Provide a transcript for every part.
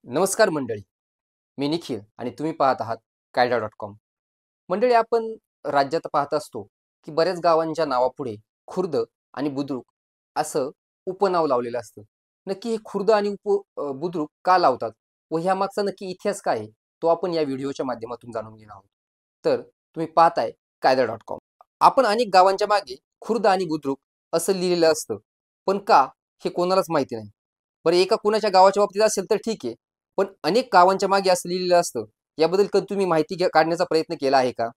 नमस्कार मंडळी, मी निखिल आणि तुम्ही पाहत आहात कायदा.com. मंडळी, आपण राज्यात पाहत असतो की बऱ्याच गावांच्या नावापुढे खुर्द आणि बुद्रुक असं उपनाव लावलेलं असतं. नक्की हे खुर्द आणि बुद्रुक का लावतात व ह्यामागचा नक्की इतिहास काय आहे, तो आपण या व्हिडिओच्या माध्यमातून जाणून घेणार आहोत. तर तुम्ही पाहताय कायदा.com. आपण अनेक गावांच्या मागे खुर्द आणि बुद्रुक असं लिहिलेलं असतं, पण का हे कोणालाच माहिती नाही. बरं, एका कुणाच्या गावाच्या बाबतीत असेल तर ठीक आहे, पण अनेक गावांच्या मागे असं लिहिलेलं असतं. याबद्दल कधी तुम्ही माहिती काढण्याचा प्रयत्न केला आहे का?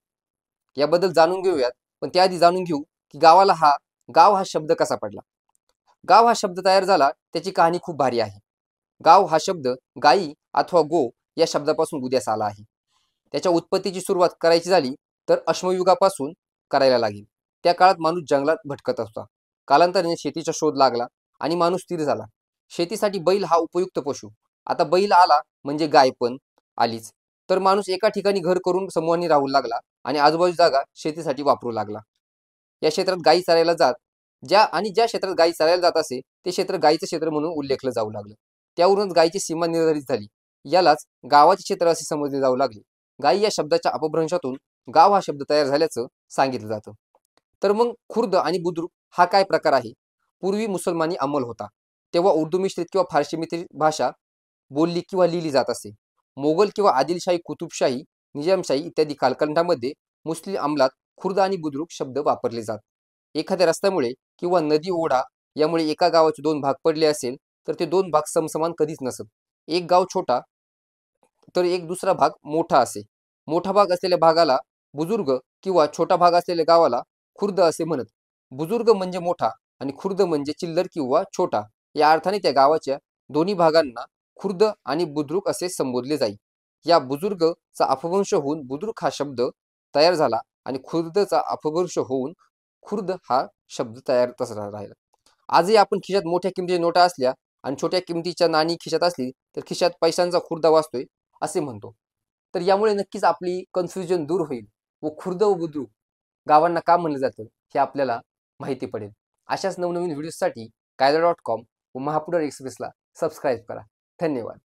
याबद्दल जाणून घेऊयात. पण त्याआधी जाणून घेऊ की गाव हा शब्द कसा पडला. गाव हा शब्द तयार झाला त्याची कहाणी खूप भारी आहे. गाव हा शब्द गाई अथवा गो या शब्दापासून उदयास आला आहे. त्याच्या उत्पत्तीची सुरुवात करायची झाली तर अश्मयुगापासून करायला लागेल. त्या काळात माणूस जंगलात भटकत होता. कालांतराने शेतीचा शोध लागला आणि माणूस स्थिर झाला. शेतीसाठी बैल हा उपयुक्त पशु. आता बैल आला म्हणजे गाय पण आलीच. तर माणूस एका ठिकाणी घर करून समूहाने राहू लागला आणि आजूबाजू जागा शेतीसाठी वापरू लागला. या क्षेत्रात गायी चरायला ज्या क्षेत्रात गायी चरायला जात असे ते क्षेत्र गायीचं क्षेत्र म्हणून उल्लेखलं जाऊ लागलं. त्यावरूनच गायीची सीमा निर्धारित झाली. यालाच गावाचे क्षेत्र असे समजले जाऊ लागले. गायी या शब्दाच्या अपभ्रंशातून गाव हा शब्द तयार झाल्याचं सांगितलं जातं. तर मग खुर्द आणि बुद्रुक हा काय प्रकार आहे? पूर्वी मुसलमानी अंमल होता, तेव्हा उर्दू मिश्रित किंवा फारसी मिश्रित भाषा बोलली किंवा लिहिली जात असे. मोगल किंवा आदिलशाही, कुतुबशाही, निजामशाही इत्यादी कालखंडामध्ये मुस्लिम अंमलात खुर्द आणि बुद्रुक शब्द वापरले जात. एखाद्या रस्त्यामुळे किंवा नदी ओढा यामुळे एका गावाचे दोन भाग पडले असेल तर ते दोन भाग समसमान कधीच नसत. एक गाव छोटा तर एक दुसरा भाग मोठा असे. मोठा भाग असलेल्या भागाला बुजुर्ग किंवा छोटा भाग असलेल्या गावाला खुर्द असे म्हणत. बुजुर्ग म्हणजे मोठा आणि खुर्द म्हणजे चिल्लर किंवा छोटा या अर्थाने त्या गावाच्या दोन्ही भागांना खुर्द आणि बुद्रुक असे संबोधले जाई. या बुजुर्गचा अपभ्रंश होऊन बुद्रुक हा शब्द तयार झाला आणि खुर्दचा अपभ्रंश होऊन खुर्द हा शब्द तयार तसा राहिला. आजही आपण खिशात मोठ्या किमतीच्या नोटा असल्या आणि छोट्या किमतीच्या नाणी खिशात असली तर खिशात पैशांचा खुर्दा वाजतोय असे म्हणतो. तर यामुळे नक्कीच आपली कन्फ्युजन दूर होईल व खुर्द व बुद्रुक गावांना का म्हणलं जातं हे आपल्याला माहिती पडेल. अशाच नवनवीन व्हिडिओसाठी कायदा.com व महापुरुष एक्सप्रेसला सबस्क्राईब करा. धन्यवाद.